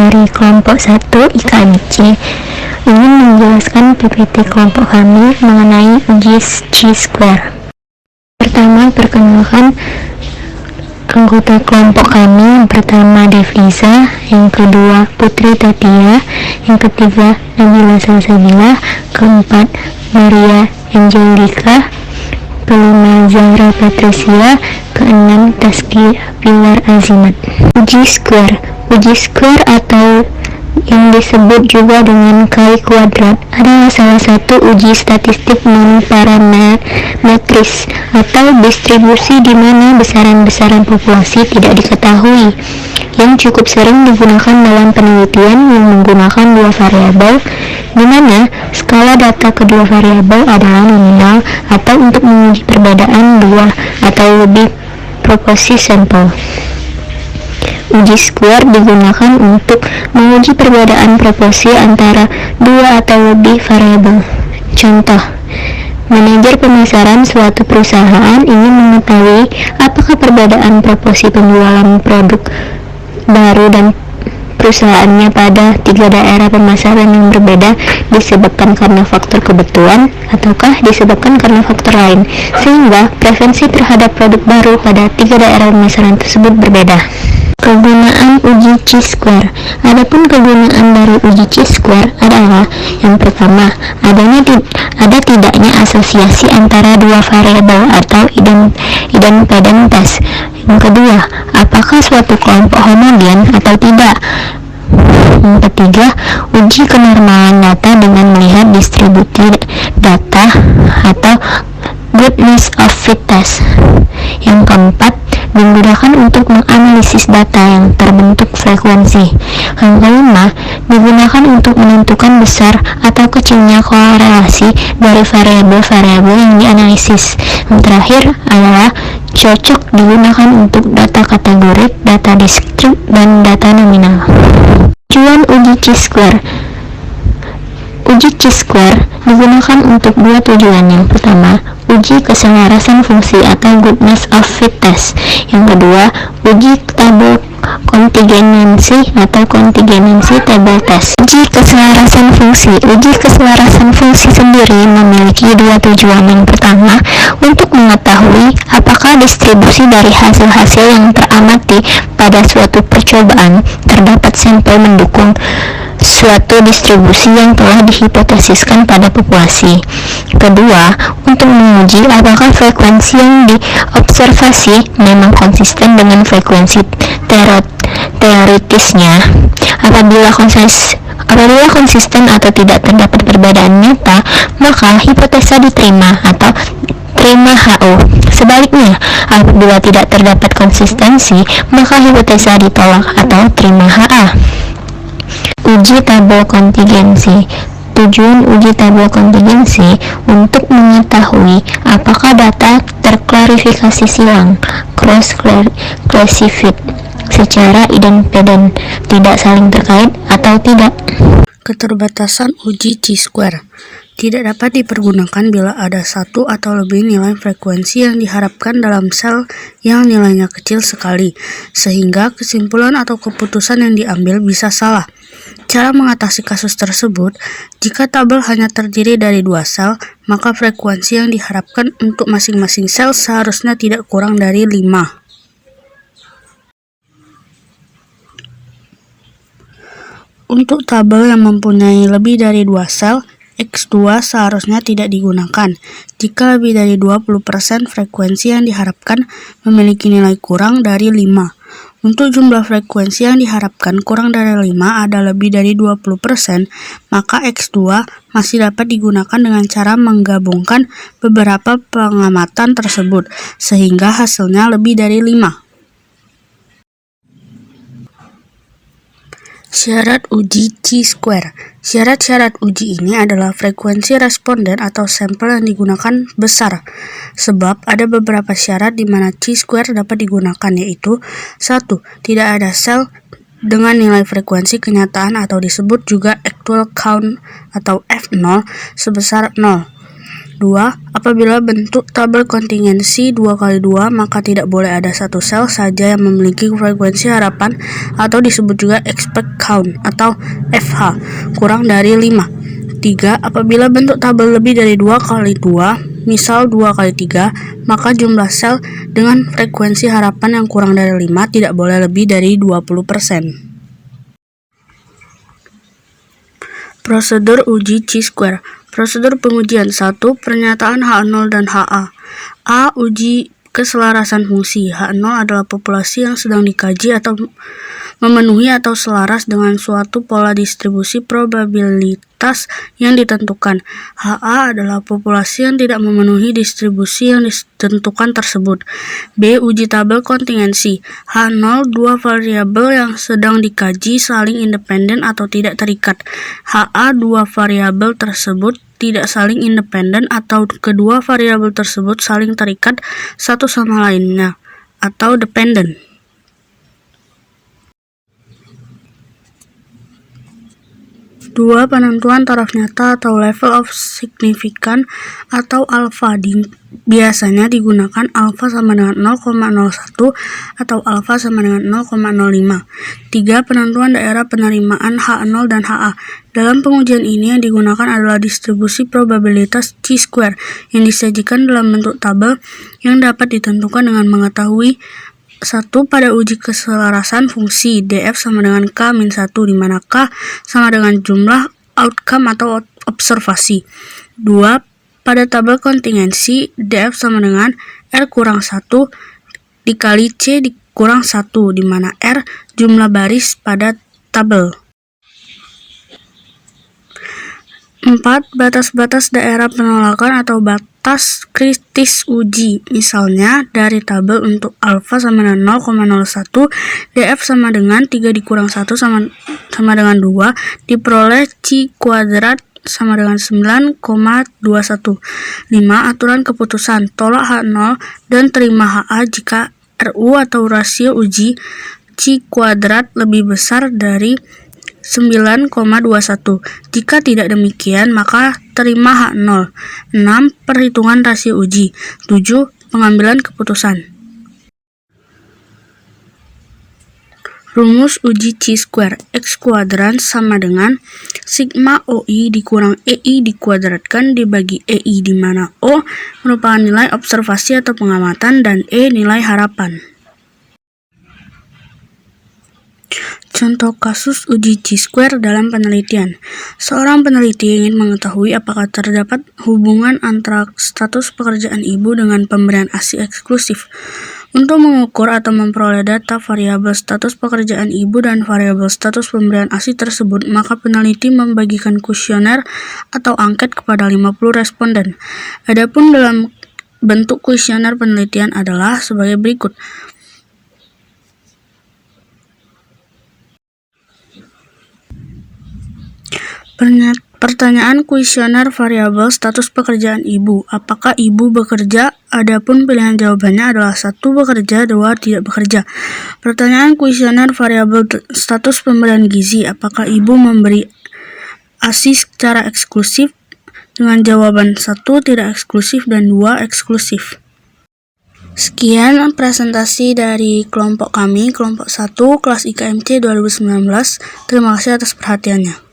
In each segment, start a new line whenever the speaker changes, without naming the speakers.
dari kelompok 1 IKIC ingin menjelaskan PPT kelompok kami mengenai uji chi-square. Pertama, perkenalkan anggota kelompok kami. Yang pertama Devliza, yang kedua Putri Tatia, yang ketiga Nabila Salsabila, keempat Maria Angelika, kelima Zahra Patricia, keenam Taski Pilar Azimat. Uji square atau yang disebut juga dengan kali kuadrat adalah salah satu uji statistik non-parametris atau distribusi di mana besaran-besaran populasi tidak diketahui, yang cukup sering digunakan dalam penelitian yang menggunakan dua variabel, di mana skala data kedua variabel adalah nominal atau untuk menguji perbedaan dua atau lebih proporsi sampel. Uji square digunakan untuk menguji perbedaan proporsi antara dua atau lebih variabel. Contoh, manajer pemasaran suatu perusahaan ingin mengetahui apakah perbedaan proporsi penjualan produk baru dan perusahaannya pada 3 daerah pemasaran yang berbeda disebabkan karena faktor kebetulan ataukah disebabkan karena faktor lain, sehingga preferensi terhadap produk baru pada 3 daerah pemasaran tersebut berbeda. Kegunaan uji chi-square. Adapun kegunaan dari uji chi-square adalah yang pertama, ada tidaknya asosiasi antara dua variabel atau idempedantas. Yang kedua, apakah suatu kelompok homogen atau tidak. Yang ketiga, uji kenormalan data dengan melihat distribusi data atau goodness of fit test. Yang keempat, digunakan untuk menganalisis data yang terbentuk frekuensi. Yang kelima, digunakan untuk menentukan besar atau kecilnya korelasi dari variabel-variabel yang dianalisis. Yang terakhir adalah cocok digunakan untuk data kategorik, data diskrit, dan data nominal. Tujuan uji chi-square. Uji chi-square digunakan untuk dua tujuan. Yang pertama, uji keselarasan fungsi atau goodness of fit test. Yang kedua, uji tabel kontingensi atau kontingensi table test. Uji keselarasan fungsi. Uji keselarasan fungsi sendiri memiliki dua tujuan. Yang pertama, untuk mengetahui apakah distribusi dari hasil-hasil yang teramati pada suatu percobaan terdapat sampel mendukung suatu distribusi yang telah dihipotesiskan pada populasi. Kedua, untuk menguji apakah frekuensi yang diobservasi memang konsisten dengan frekuensi teoritisnya. Apabila konsisten atau tidak terdapat perbedaan nyata, maka hipotesa diterima atau terima HO. Sebaliknya, apabila tidak terdapat konsistensi, maka hipotesa ditolak atau terima HA. Uji tabel kontingensi. Tujuan uji tabel kontingensi untuk mengetahui apakah data terklarifikasi silang cross-classified secara independen, tidak saling terkait atau tidak.
Keterbatasan uji chi-square tidak dapat dipergunakan bila ada satu atau lebih nilai frekuensi yang diharapkan dalam sel yang nilainya kecil sekali, sehingga kesimpulan atau keputusan yang diambil bisa salah. Cara mengatasi kasus tersebut, jika tabel hanya terdiri dari 2 sel, maka frekuensi yang diharapkan untuk masing-masing sel seharusnya tidak kurang dari 5. Untuk tabel yang mempunyai lebih dari 2 sel, X2 seharusnya tidak digunakan jika lebih dari 20% frekuensi yang diharapkan memiliki nilai kurang dari 5. Untuk jumlah frekuensi yang diharapkan kurang dari 5 ada lebih dari 20%, maka X2 masih dapat digunakan dengan cara menggabungkan beberapa pengamatan tersebut, sehingga hasilnya lebih dari 5. Syarat uji chi-square. Syarat-syarat uji ini adalah frekuensi responden atau sampel yang digunakan besar. Sebab ada beberapa syarat di mana chi-square dapat digunakan, yaitu 1. Tidak ada sel dengan nilai frekuensi kenyataan atau disebut juga actual count atau F0 sebesar 0. 2. Apabila bentuk tabel kontingensi 2x2, maka tidak boleh ada satu sel saja yang memiliki frekuensi harapan atau disebut juga expect count atau FH kurang dari 5. 3. Apabila bentuk tabel lebih dari 2x2, misal 2x3, maka jumlah sel dengan frekuensi harapan yang kurang dari 5 tidak boleh lebih dari 20%. Prosedur uji chi-square. Prosedur pengujian 1. Pernyataan H0 dan HA. A. Uji keselarasan fungsi. H0 adalah populasi yang sedang dikaji atau memenuhi atau selaras dengan suatu pola distribusi probabilitas yang ditentukan. HA adalah populasi yang tidak memenuhi distribusi yang ditentukan tersebut. B. Uji tabel kontingensi. H0 dua variabel yang sedang dikaji saling independen atau tidak terikat. HA dua variabel tersebut tidak saling independen atau kedua variabel tersebut saling terikat satu sama lainnya atau dependen. 2. Penentuan taraf nyata atau level of significance atau alfa biasanya digunakan alfa sama dengan 0,01 atau alfa sama dengan 0,05. 3. Penentuan daerah penerimaan H0 dan HA. Dalam pengujian ini yang digunakan adalah distribusi probabilitas chi-square yang disajikan dalam bentuk tabel yang dapat ditentukan dengan mengetahui 1. Pada uji keselarasan fungsi df sama dengan k-1 di mana k sama dengan jumlah outcome atau observasi. 2. Pada tabel kontingensi df sama dengan r kurang 1 dikali c kurang 1 di mana r jumlah baris pada tabel. 4. Batas-batas daerah penolakan atau batas kritis uji. Misalnya, dari tabel untuk alfa sama dengan 0,01, df sama dengan 3 dikurang 1 sama dengan 2, diperoleh chi kuadrat sama dengan 9,21. 5. Aturan keputusan. Tolak H0 dan terima HA jika RU atau rasio uji chi kuadrat lebih besar dari 9,21. Jika tidak demikian, maka terima H0. 6. Perhitungan rasio uji. 7. Pengambilan keputusan. Rumus uji chi-square. X kuadran sama dengan sigma OI dikurang EI dikuadratkan dibagi EI di mana O merupakan nilai observasi atau pengamatan dan E nilai harapan. Contoh kasus uji chi-square dalam penelitian. Seorang peneliti ingin mengetahui apakah terdapat hubungan antara status pekerjaan ibu dengan pemberian ASI eksklusif. Untuk mengukur atau memperoleh data variabel status pekerjaan ibu dan variabel status pemberian ASI tersebut, maka peneliti membagikan kuesioner atau angket kepada 50 responden. Adapun dalam bentuk kuesioner penelitian adalah sebagai berikut. Pertanyaan kuesioner variabel status pekerjaan ibu. Apakah ibu bekerja? Adapun pilihan jawabannya adalah 1 bekerja, 2 tidak bekerja. Pertanyaan kuesioner variabel status pemberian gizi. Apakah ibu memberi ASI secara eksklusif? Dengan jawaban 1 tidak eksklusif dan 2 eksklusif. Sekian presentasi dari kelompok kami, kelompok 1, kelas IKMC 2019. Terima kasih atas perhatiannya.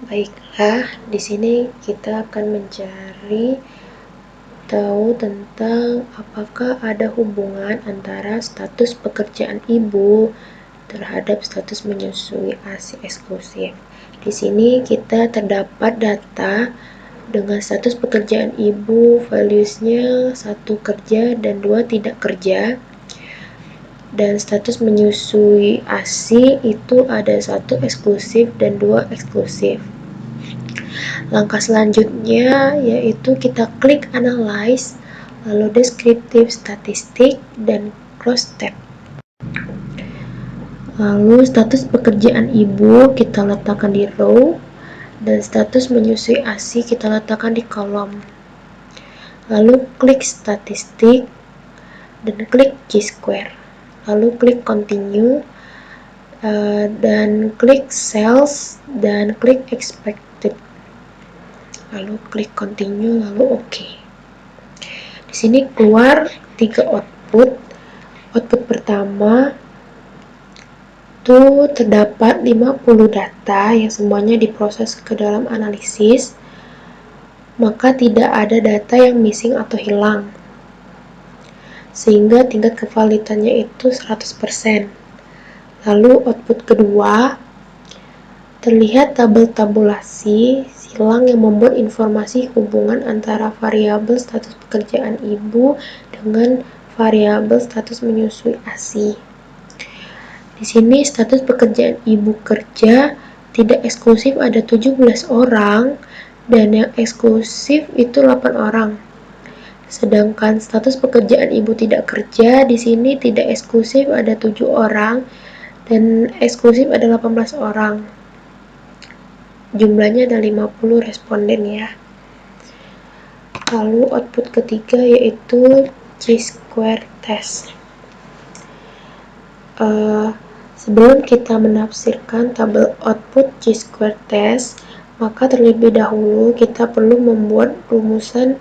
Baiklah, di sini kita akan mencari tahu tentang apakah ada hubungan antara status pekerjaan ibu terhadap status menyusui ASI eksklusif. Di sini kita terdapat data dengan status pekerjaan ibu, values-nya 1 kerja dan 2 tidak kerja. Dan status menyusui ASI itu ada 1 eksklusif dan 2 eksklusif. Langkah selanjutnya yaitu kita klik analyze, lalu deskriptif statistik dan cross tab. Lalu status pekerjaan ibu kita letakkan di row dan status menyusui ASI kita letakkan di kolom. Lalu klik statistik dan klik chi-square. Lalu klik continue dan klik cells dan klik expected. lalu klik continue, lalu oke. Di sini keluar 3 output. Output pertama itu terdapat 50 data yang semuanya diproses ke dalam analisis, maka tidak ada data yang missing atau hilang, sehingga tingkat kevalidannya itu 100%. Lalu output kedua, terlihat tabel tabulasi silang yang membuat informasi hubungan antara variabel status pekerjaan ibu dengan variabel status menyusui ASI. Di sini status pekerjaan ibu kerja tidak eksklusif ada 17 orang dan yang eksklusif itu 8 orang. Sedangkan status pekerjaan ibu tidak kerja di sini tidak eksklusif ada 7 orang dan eksklusif ada 18 orang. Jumlahnya ada 50 responden ya. Lalu output ketiga yaitu chi-square test. Sebelum kita menafsirkan tabel output chi-square test, maka terlebih dahulu kita perlu membuat rumusan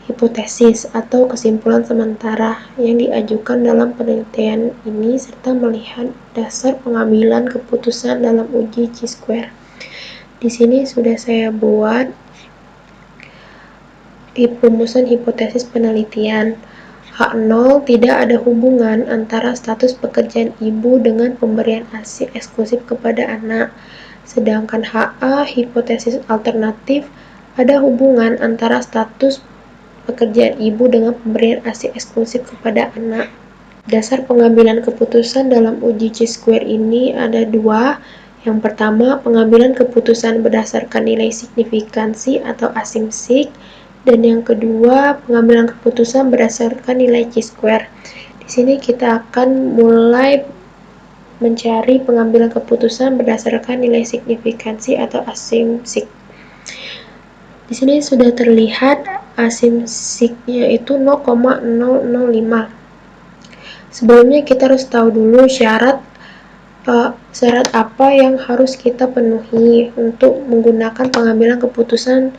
hipotesis atau kesimpulan sementara yang diajukan dalam penelitian ini serta melihat dasar pengambilan keputusan dalam uji chi-square. Di sini sudah saya buat rumusan hipotesis penelitian. H0 tidak ada hubungan antara status pekerjaan ibu dengan pemberian ASI eksklusif kepada anak. Sedangkan HA, hipotesis alternatif, ada hubungan antara status pekerjaan ibu dengan pemberian ASI eksklusif kepada anak. Dasar pengambilan keputusan dalam uji chi-square ini ada 2. Yang pertama, pengambilan keputusan berdasarkan nilai signifikansi atau asimsik, dan yang kedua, pengambilan keputusan berdasarkan nilai chi-square. Di sini kita akan mulai mencari pengambilan keputusan berdasarkan nilai signifikansi atau asimsik. Di sini sudah terlihat asimsiknya itu 0,005. Sebelumnya kita harus tahu dulu syarat apa yang harus kita penuhi untuk menggunakan pengambilan keputusan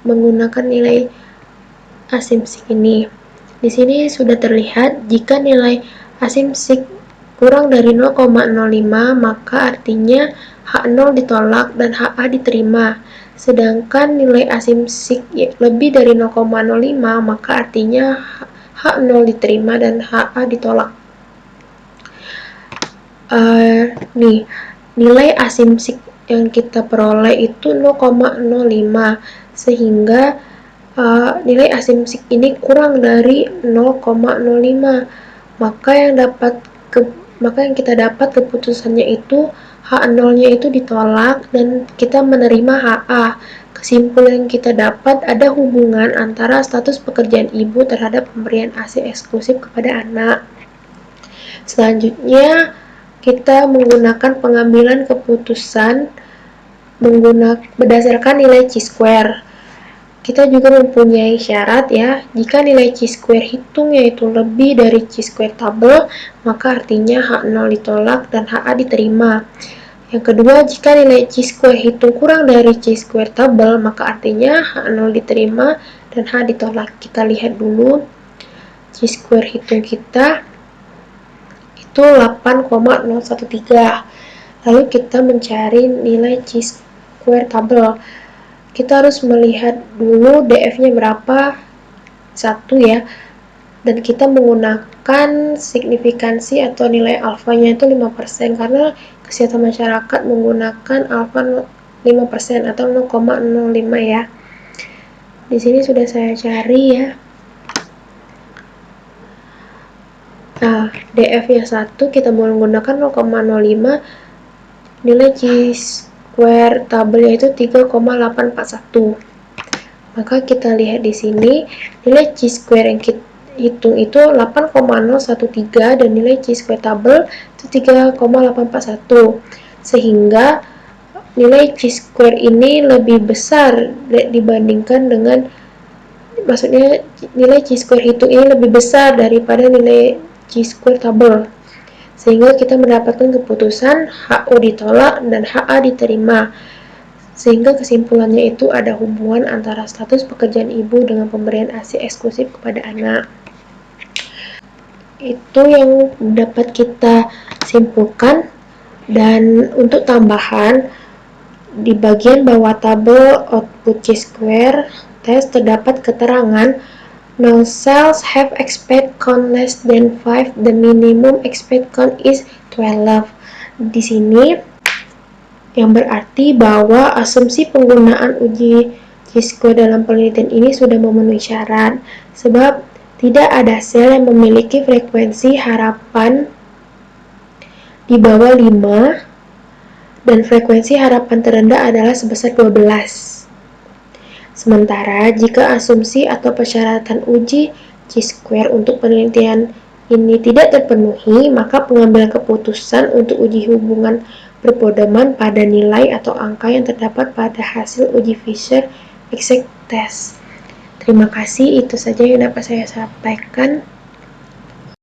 menggunakan nilai asimsik ini. Di sini sudah terlihat jika nilai asimsik kurang dari 0,05 maka artinya H0 ditolak dan HA diterima. Sedangkan nilai asimsik lebih dari 0,05 maka artinya H0 diterima dan HA ditolak. Nilai asimsik yang kita peroleh itu 0,05 sehingga nilai asimsik ini kurang dari 0,05 maka yang kita dapat keputusannya itu H0 nya itu ditolak dan kita menerima HA. Kesimpulan yang kita dapat ada hubungan antara status pekerjaan ibu terhadap pemberian ASI eksklusif kepada anak. Selanjutnya kita menggunakan pengambilan keputusan berdasarkan nilai chi-square. Kita juga mempunyai syarat ya, jika nilai chi-square hitungnya itu lebih dari chi-square tabel, maka artinya H0 ditolak dan HA diterima. Yang kedua, jika nilai chi-square hitung kurang dari chi-square tabel, maka artinya H0 diterima dan H ditolak. Kita lihat dulu chi-square hitung kita itu 8,013. Lalu kita mencari nilai chi-square tabel. Kita harus melihat dulu DF-nya berapa, 1 ya. Dan kita menggunakan signifikansi atau nilai alfanya itu 5% karena kesehatan masyarakat menggunakan alfa 5% atau 0,05 ya. Di sini sudah saya cari ya. Nah, DF-nya 1 kita menggunakan 0,05, nilai chi-square tabelnya itu 3,841. Maka kita lihat di sini nilai chi-square yang kita hitung itu 8,013 dan nilai chi-square tabel itu 3,841. Sehingga nilai chi-square ini lebih besar dibandingkan dengan, maksudnya nilai chi-square hitung ini lebih besar daripada nilai chi-square tabel, sehingga kita mendapatkan keputusan HO ditolak dan HA diterima. sehingga kesimpulannya itu ada hubungan antara status pekerjaan ibu dengan pemberian ASI eksklusif kepada anak. Itu yang dapat kita simpulkan. Dan untuk tambahan, di bagian bawah tabel output chi-square test terdapat keterangan no cells have expected count less than 5, the minimum expected count is 12. Di sini yang berarti bahwa asumsi penggunaan uji chi-square dalam penelitian ini sudah memenuhi syarat, sebab tidak ada sel yang memiliki frekuensi harapan di bawah 5 dan frekuensi harapan terendah adalah sebesar 12. Sementara jika asumsi atau persyaratan uji chi-square untuk penelitian ini tidak terpenuhi, maka pengambilan keputusan untuk uji hubungan berpedoman pada nilai atau angka yang terdapat pada hasil uji Fisher exact test. Terima kasih, itu saja yang dapat saya sampaikan.